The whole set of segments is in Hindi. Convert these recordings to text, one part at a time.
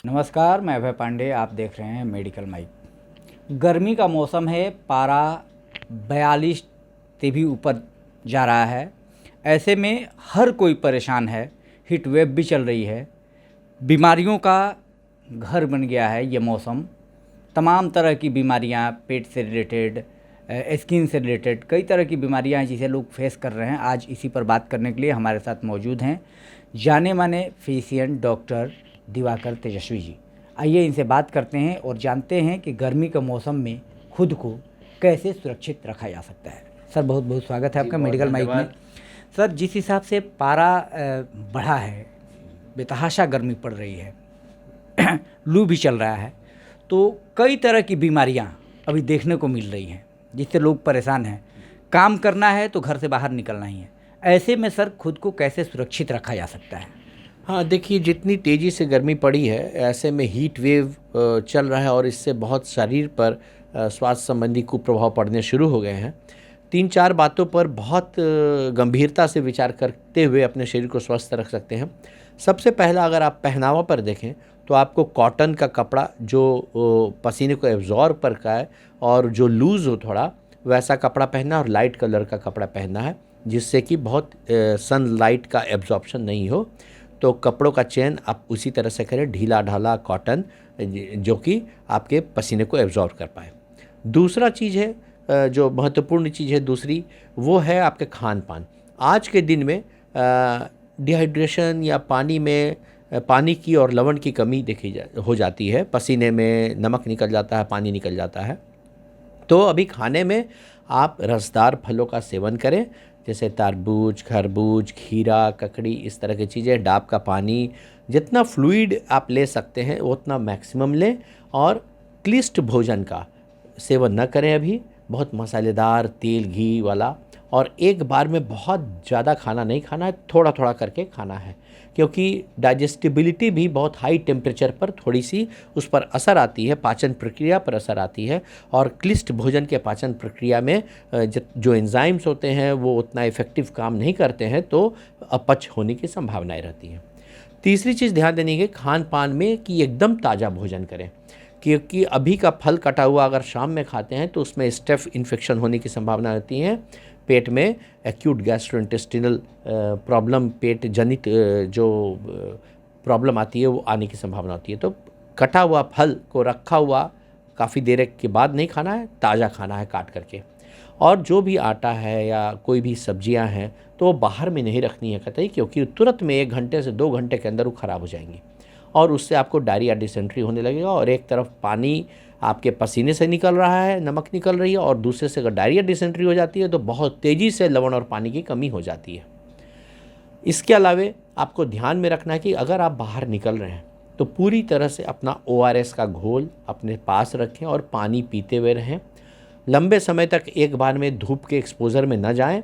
नमस्कार, मैं अभय पांडे। आप देख रहे हैं मेडिकल माइक। गर्मी का मौसम है, पारा 42 से भी ऊपर जा रहा है। ऐसे में हर कोई परेशान है। हीट वेव भी चल रही है। बीमारियों का घर बन गया है ये मौसम। तमाम तरह की बीमारियां, पेट से रिलेटेड, स्किन से रिलेटेड कई तरह की बीमारियां हैं जिसे लोग फेस कर रहे हैं। आज इसी पर बात करने के लिए हमारे साथ मौजूद हैं जाने माने फिजिशियन डॉक्टर दिवाकर तेजस्वी जी। आइए इनसे बात करते हैं और जानते हैं कि गर्मी के मौसम में खुद को कैसे सुरक्षित रखा जा सकता है। सर, बहुत बहुत स्वागत है आपका मेडिकल माइक में। सर, जिस हिसाब से पारा बढ़ा है, बेतहाशा गर्मी पड़ रही है, लू भी चल रहा है, तो कई तरह की बीमारियां अभी देखने को मिल रही हैं जिससे लोग परेशान हैं। काम करना है तो घर से बाहर निकलना ही है। ऐसे में सर, खुद को कैसे सुरक्षित रखा जा सकता है? हाँ, देखिए, जितनी तेज़ी से गर्मी पड़ी है ऐसे में हीट वेव चल रहा है और इससे बहुत शरीर पर स्वास्थ्य संबंधी कुप्रभाव पड़ने शुरू हो गए हैं। 3-4 बातों पर बहुत गंभीरता से विचार करते हुए अपने शरीर को स्वस्थ रख सकते हैं। सबसे पहला, अगर आप पहनावा पर देखें तो आपको कॉटन का कपड़ा जो पसीने को एब्जॉर्ब करता है और जो लूज़ हो थोड़ा, वैसा कपड़ा पहनना और लाइट कलर का कपड़ा पहनना है, जिससे कि बहुत सनलाइट का एब्जॉर्प्शन नहीं हो। तो कपड़ों का चयन आप उसी तरह से करें, ढीला ढाला कॉटन, जो कि आपके पसीने को एब्जॉर्ब कर पाए। दूसरा चीज़ है, जो महत्वपूर्ण चीज़ है दूसरी, वो है आपके खान पान। आज के दिन में डिहाइड्रेशन या पानी की और लवण की कमी हो जाती है। पसीने में नमक निकल जाता है, पानी निकल जाता है। तो अभी खाने में आप रसदार फलों का सेवन करें, जैसे तरबूज, खरबूज, खीरा, ककड़ी, इस तरह की चीज़ें। डाब का पानी, जितना फ्लूइड आप ले सकते हैं उतना मैक्सिमम लें। और क्लिष्ट भोजन का सेवन न करें अभी, बहुत मसालेदार तेल घी वाला। और एक बार में बहुत ज़्यादा खाना नहीं खाना है, थोड़ा थोड़ा करके खाना है, क्योंकि डाइजेस्टिबिलिटी भी बहुत हाई टेम्परेचर पर थोड़ी सी उस पर असर आती है, पाचन प्रक्रिया पर असर आती है। और क्लिष्ट भोजन के पाचन प्रक्रिया में जो एंजाइम्स होते हैं वो उतना इफ़ेक्टिव काम नहीं करते हैं, तो अपच होने की संभावनाएं रहती हैं। तीसरी चीज़ ध्यान देने की खान पान में कि एकदम ताज़ा भोजन करें, क्योंकि अभी का फल कटा हुआ अगर शाम में खाते हैं तो उसमें स्टेफ इन्फेक्शन होने की संभावना होती है। पेट में एक्यूट गैस्ट्रोइंटेस्टिनल प्रॉब्लम, पेट जनित जो प्रॉब्लम आती है वो आने की संभावना होती है। तो कटा हुआ फल को रखा हुआ काफ़ी देर के बाद नहीं खाना है, ताज़ा खाना है काट करके। और जो भी आटा है या कोई भी सब्जियां हैं तो वो बाहर में नहीं रखनी है कतई, क्योंकि तुरंत में 1 घंटे से 2 घंटे के अंदर वो ख़राब हो जाएंगी और उससे आपको डायरिया, डिसेंट्री होने लगेगा। और एक तरफ पानी आपके पसीने से निकल रहा है, नमक निकल रही है, और दूसरे से अगर डायरिया, डिसेंट्री हो जाती है तो बहुत तेज़ी से लवण और पानी की कमी हो जाती है। इसके अलावा आपको ध्यान में रखना है कि अगर आप बाहर निकल रहे हैं तो पूरी तरह से अपना ORS का घोल अपने पास रखें और पानी पीते हुए रहें। लंबे समय तक एक बार में धूप के एक्सपोजर में न जाएं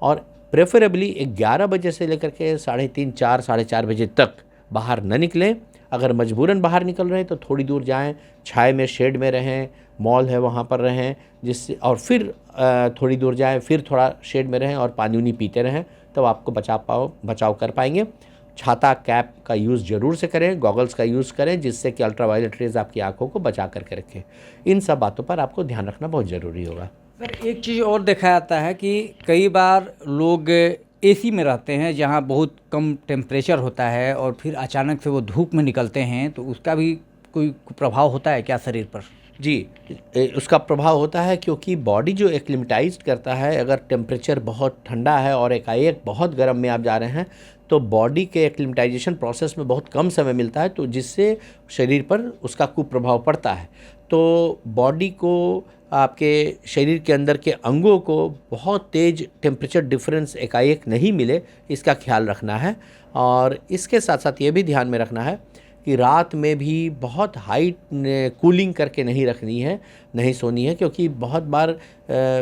और प्रेफरेबली 11 बजे से लेकर के 3:30, 4, साढ़े 4 बजे तक बाहर न निकलें। अगर मजबूरन बाहर निकल रहे हैं तो थोड़ी दूर जाएं, छाए में, शेड में रहें, मॉल है वहाँ पर रहें, जिससे और फिर थोड़ी दूर जाएं, फिर थोड़ा शेड में रहें और पानी उनी पीते रहें, तब आपको बचाव कर पाएंगे। छाता, कैप का यूज़ ज़रूर से करें, गॉगल्स का यूज़ करें, जिससे कि अल्ट्रावायलेट रेज आपकी आंखों को बचा करके रखें। इन सब बातों पर आपको ध्यान रखना बहुत ज़रूरी होगा। सर, एक चीज़ और देखा जाता है कि कई बार लोग एसी में रहते हैं जहां बहुत कम टेम्परेचर होता है और फिर अचानक से वो धूप में निकलते हैं, तो उसका भी कोई प्रभाव होता है क्या शरीर पर? जी, उसका प्रभाव होता है, क्योंकि बॉडी जो एक्लिमेटाइज करता है, अगर टेम्परेचर बहुत ठंडा है और एकाएक बहुत गर्म में आप जा रहे हैं तो बॉडी के एक्लिमेटाइजेशन प्रोसेस में बहुत कम समय मिलता है, तो जिससे शरीर पर उसका कुप्रभाव पड़ता है। तो बॉडी को, आपके शरीर के अंदर के अंगों को बहुत तेज़ टेम्परेचर डिफरेंस एकाएक नहीं मिले, इसका ख्याल रखना है। और इसके साथ साथ ये भी ध्यान में रखना है कि रात में भी बहुत हाई कूलिंग करके नहीं रखनी है, नहीं सोनी है, क्योंकि बहुत बार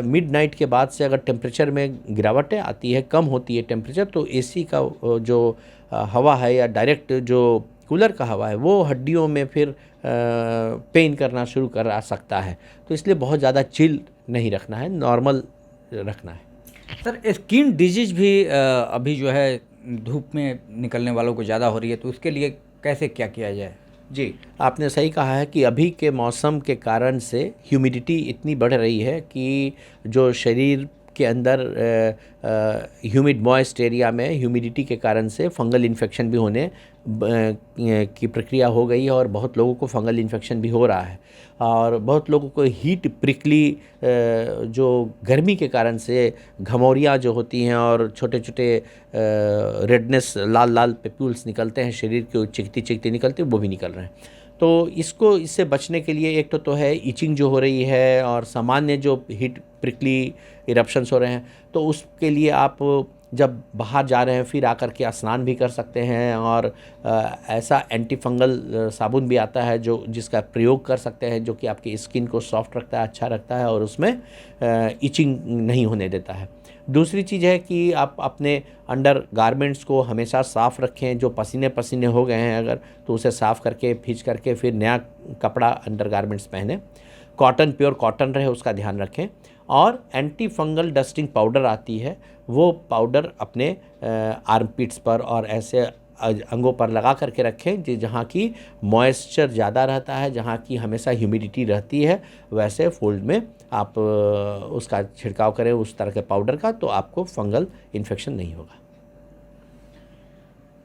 मिडनाइट के बाद से अगर टेम्परेचर में गिरावटें आती है, कम होती है टेम्परेचर, तो एसी का जो हवा है या डायरेक्ट जो कूलर का हवा है वो हड्डियों में फिर पेन करना शुरू कर आ सकता है। तो इसलिए बहुत ज़्यादा चिल नहीं रखना है, नॉर्मल रखना है। सर, स्किन डिजीज भी अभी जो है धूप में निकलने वालों को ज़्यादा हो रही है, तो उसके लिए कैसे क्या किया जाए? जी, आपने सही कहा है कि अभी के मौसम के कारण से ह्यूमिडिटी इतनी बढ़ रही है कि जो शरीर के अंदर ह्यूमिड मॉइस्ट एरिया में ह्यूमिडिटी के कारण से फंगल इन्फेक्शन भी होने की प्रक्रिया हो गई है और बहुत लोगों को फंगल इन्फेक्शन भी हो रहा है। और बहुत लोगों को हीट प्रिकली जो गर्मी के कारण से घमौरियाँ जो होती हैं और छोटे छोटे रेडनेस लाल लाल पेप्यूल्स निकलते हैं, शरीर के चिकती चिकती निकलते हैं, वो भी निकल रहे हैं। तो इससे बचने के लिए एक तो है इचिंग जो हो रही है और सामान्य जो हीट प्रिकली इरप्शंस हो रहे हैं, तो उसके लिए आप जब बाहर जा रहे हैं फिर आकर के स्नान भी कर सकते हैं। और ऐसा एंटी फंगल साबुन भी आता है जिसका प्रयोग कर सकते हैं, जो कि आपकी स्किन को सॉफ्ट रखता है, अच्छा रखता है और उसमें इचिंग नहीं होने देता है। दूसरी चीज़ है कि आप अपने अंडर गारमेंट्स को हमेशा साफ़ रखें। जो पसीने पसीने हो गए हैं अगर, तो उसे साफ़ करके खींच करके फिर नया कपड़ा अंडर गारमेंट्स पहने। कॉटन, प्योर कॉटन रहे उसका ध्यान रखें। और एंटी फंगल डस्टिंग पाउडर आती है, वो पाउडर अपने आर्मपिट्स पर और ऐसे अंगों पर लगा करके रखें जहाँ की मॉइस्चर ज़्यादा रहता है, जहाँ की हमेशा ह्यूमिडिटी रहती है, वैसे फोल्ड में आप उसका छिड़काव करें उस तरह के पाउडर का, तो आपको फंगल इन्फेक्शन नहीं होगा।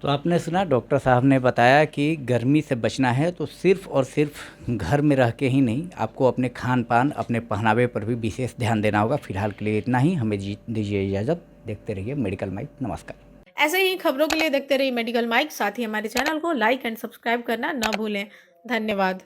तो आपने सुना डॉक्टर साहब ने बताया कि गर्मी से बचना है तो सिर्फ़ और सिर्फ घर में रह के ही नहीं, आपको अपने खान पान, अपने पहनावे पर भी विशेष ध्यान देना होगा। फिलहाल के लिए इतना ही, हमें दीजिए इजाज़त। देखते रहिए मेडिकल माइक। नमस्कार। ऐसे ही खबरों के लिए देखते रहिए मेडिकल माइक। साथ ही हमारे चैनल को लाइक एंड सब्सक्राइब करना ना भूलें। धन्यवाद।